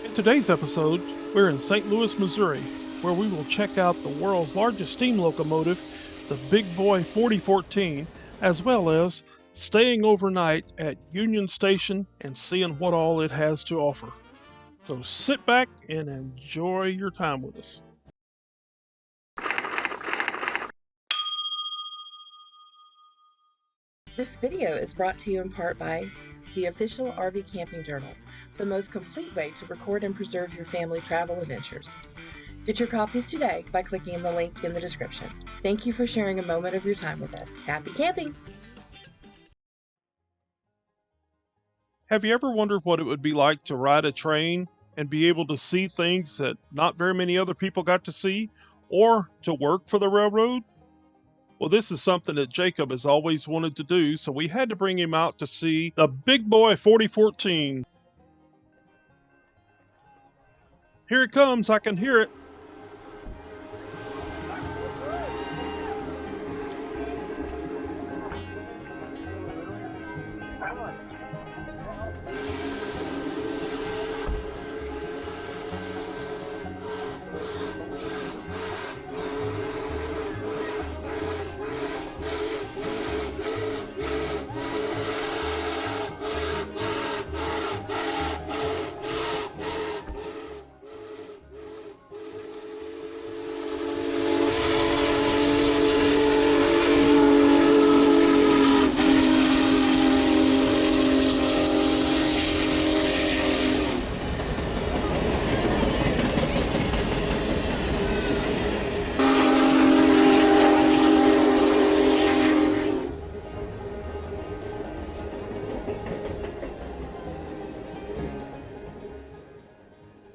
In today's episode, we're in St. Louis, Missouri, where we will check out the world's largest steam locomotive, the Big Boy 4014, as well as staying overnight at Union Station and seeing what all it has to offer. So sit back and enjoy your time with us. This video is brought to you in part by the official RV Camping Journal, the most complete way to record and preserve your family travel adventures. Get your copies today by clicking the link in the description. Thank you for sharing a moment of your time with us. Happy camping! Have you ever wondered what it would be like to ride a train and be able to see things that not very many other people got to see, or to work for the railroad? Well, this is something that Jacob has always wanted to do, so we had to bring him out to see the Big Boy 4014. Here it comes, I can hear it.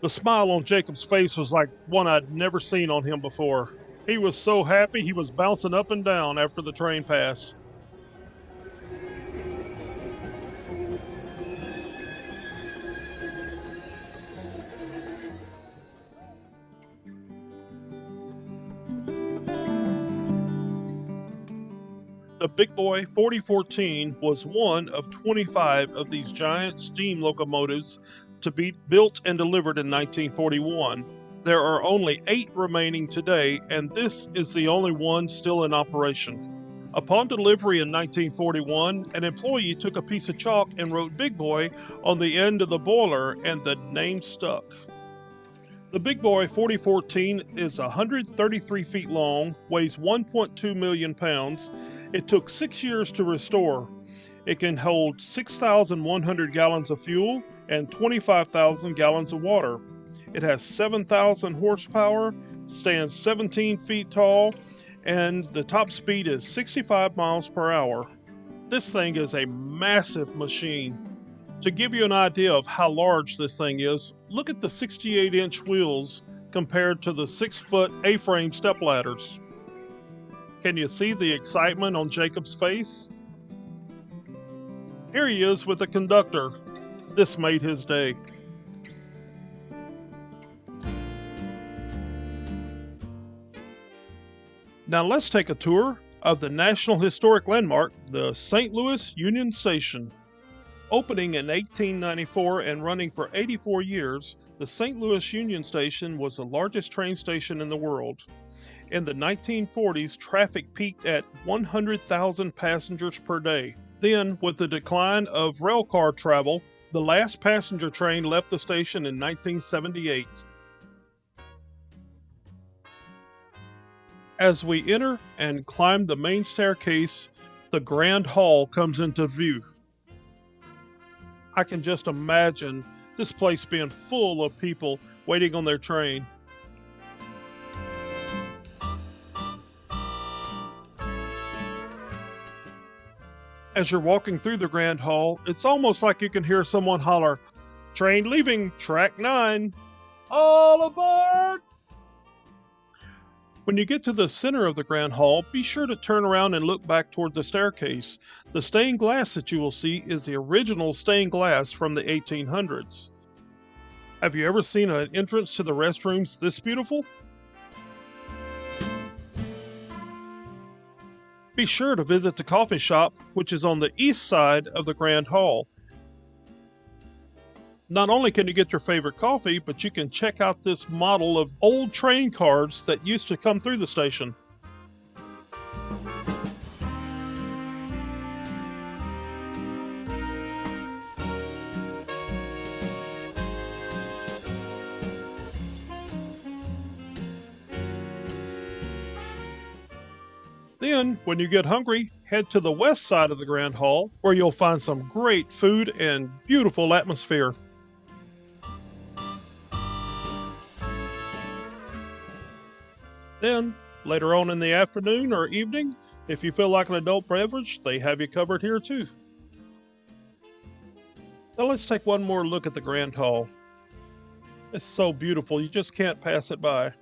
The smile on Jacob's face was like one I'd never seen on him before. He was so happy he was bouncing up and down after the train passed. The Big Boy 4014 was one of 25 of these giant steam locomotives to be built and delivered in 1941. There are only 8 remaining today, and this is the only one still in operation. Upon delivery in 1941, an employee took a piece of chalk and wrote Big Boy on the end of the boiler, and the name stuck. The Big Boy 4014 is 133 feet long, weighs 1.2 million pounds. It took 6 years to restore. It can hold 6,100 gallons of fuel and 25,000 gallons of water. It has 7,000 horsepower, stands 17 feet tall, and the top speed is 65 miles per hour. This thing is a massive machine. To give you an idea of how large this thing is, look at the 68-inch wheels compared to the 6-foot A-frame stepladders. Can you see the excitement on Jacob's face? Here he is with the conductor. This made his day. Now let's take a tour of the National Historic Landmark, the St. Louis Union Station. Opening in 1894 and running for 84 years, the St. Louis Union Station was the largest train station in the world. In the 1940s, traffic peaked at 100,000 passengers per day. Then, with the decline of railcar travel, the last passenger train left the station in 1978. As we enter and climb the main staircase, the Grand Hall comes into view. I can just imagine this place being full of people waiting on their train. As you're walking through the Grand Hall, it's almost like you can hear someone holler, "Train leaving, track 9, all aboard!" When you get to the center of the Grand Hall, be sure to turn around and look back toward the staircase. The stained glass that you will see is the original stained glass from the 1800s. Have you ever seen an entrance to the restrooms this beautiful? Be sure to visit the coffee shop, which is on the east side of the Grand Hall. Not only can you get your favorite coffee, but you can check out this model of old train cars that used to come through the station. Then, when you get hungry, head to the west side of the Grand Hall, where you'll find some great food and beautiful atmosphere. Then, later on in the afternoon or evening, if you feel like an adult beverage, they have you covered here too. Now let's take one more look at the Grand Hall. It's so beautiful, you just can't pass it by.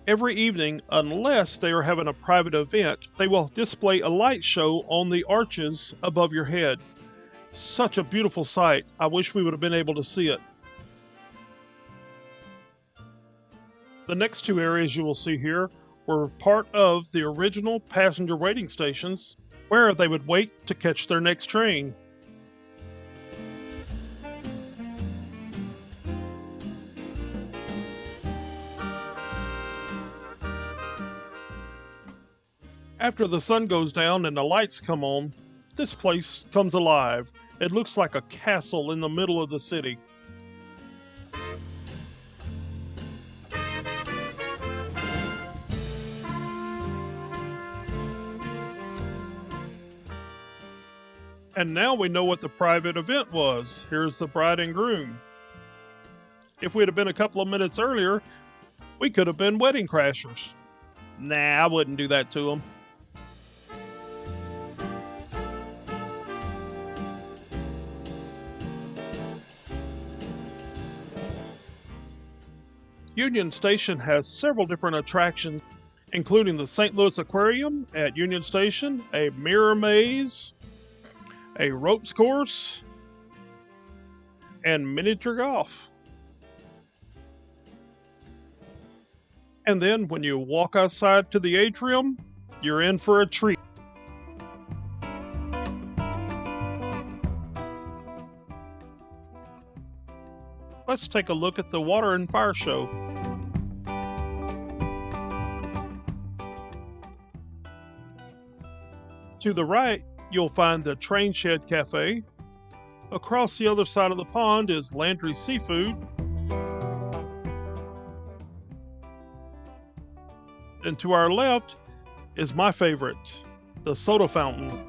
Every evening, unless they are having a private event, they will display a light show on the arches above your head. Such a beautiful sight. I wish we would have been able to see it. The next two areas you will see here were part of the original passenger waiting stations, where they would wait to catch their next train. After the sun goes down and the lights come on, this place comes alive. It looks like a castle in the middle of the city. And now we know what the private event was. Here's the bride and groom. If we'd have been a couple of minutes earlier, we could have been wedding crashers. Nah, I wouldn't do that to them. Union Station has several different attractions, including the St. Louis Aquarium at Union Station, a mirror maze, a ropes course, and miniature golf. And then when you walk outside to the atrium, you're in for a treat. Let's take a look at the water and fire show. To the right, you'll find the Train Shed Cafe. Across the other side of the pond is Landry Seafood. And to our left is my favorite, the soda fountain.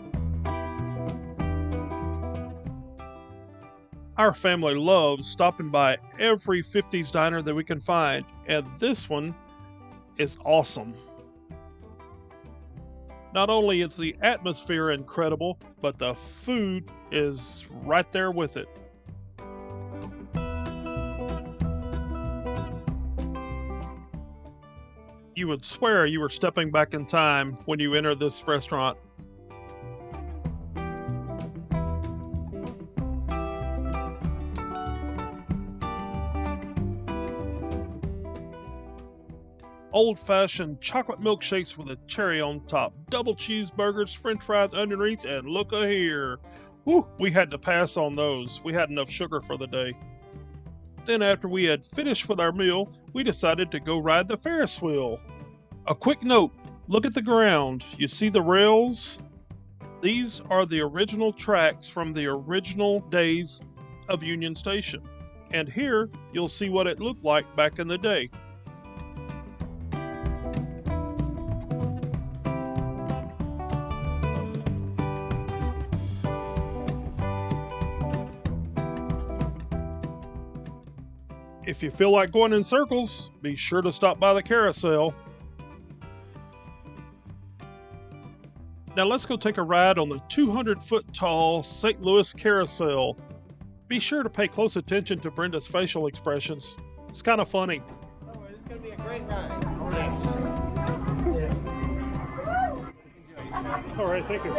Our family loves stopping by every 50s diner that we can find, and this one is awesome. Not only is the atmosphere incredible, but the food is right there with it. You would swear you were stepping back in time when you enter this restaurant. Old-fashioned chocolate milkshakes with a cherry on top, double cheeseburgers, french fries, onion rings, and look here. Whew, we had to pass on those. We had enough sugar for the day. Then after we had finished with our meal, we decided to go ride the Ferris wheel. A quick note, look at the ground. You see the rails? These are the original tracks from the original days of Union Station. And here, you'll see what it looked like back in the day. If you feel like going in circles, be sure to stop by the carousel. Now let's go take a ride on the 200-foot tall St. Louis Carousel. Be sure to pay close attention to Brenda's facial expressions. It's kind of funny. Oh, it's going to be a great ride. Thanks. All right, thank you.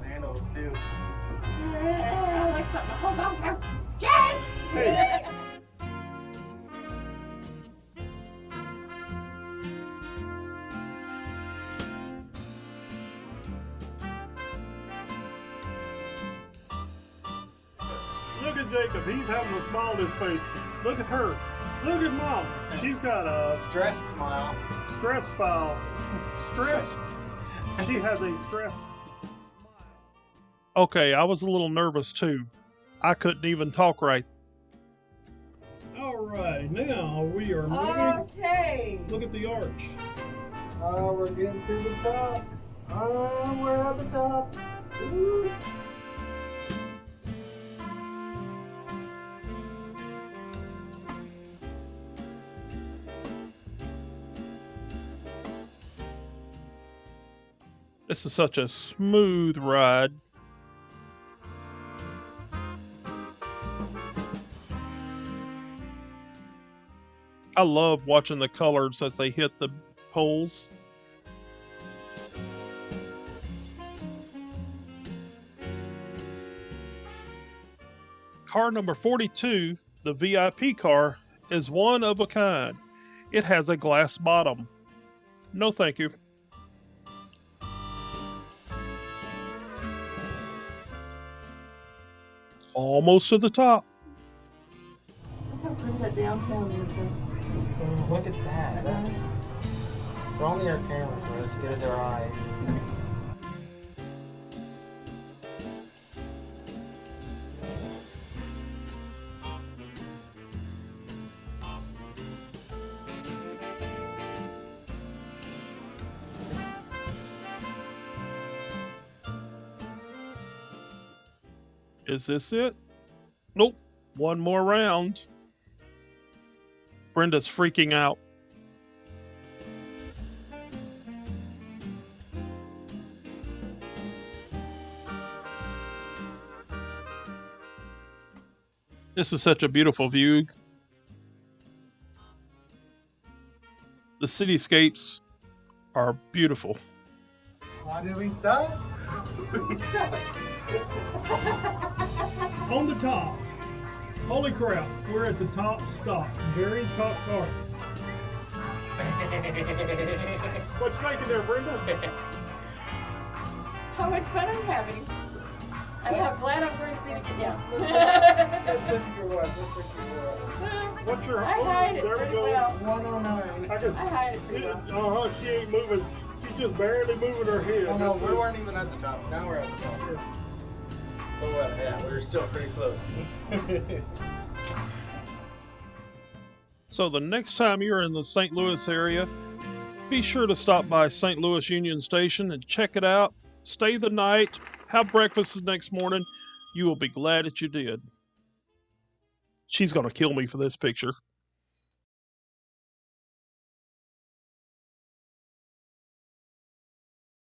Handles too. Like something to hold on to. Jake! Hey. look at Jacob. He's having a smile on his face. Look at her. Look at Mom. She's got a Stressed smile. stress file. Stress. She has a stress. Okay, I was a little nervous too. I couldn't even talk right. All right, now we are moving. Okay. Look at the arch. Oh, we're getting to the top. Oh, we're at the top. Woo. This is such a smooth ride. I love watching the colors as they hit the poles. Car number 42, the VIP car, is one of a kind. It has a glass bottom. No thank you. Almost to the top. Look how pretty that downtown is. Oh, look at that. If only our cameras were as good as our eyes. Is this it? Nope. One more round. Brenda's freaking out. This is such a beautiful view. The cityscapes are beautiful. Why did we stop? On the top. Holy crap, we're at the top stop. Very top car. What you thinking there, Brenda? How much fun I'm having. I'm glad I'm going to see it again. Let's look at your watch. Let's look at your watch. What's your I hide it there we pretty go. well. 109. I can I hide it pretty well. She ain't moving. She's just barely moving her head. Oh no, we weren't even at the top. Now we're at the top. But what? Yeah, we were still pretty close. So the next time you're in the St. Louis area, be sure to stop by St. Louis Union Station and check it out. Stay the night, have breakfast the next morning. You will be glad that you did. She's going to kill me for this picture.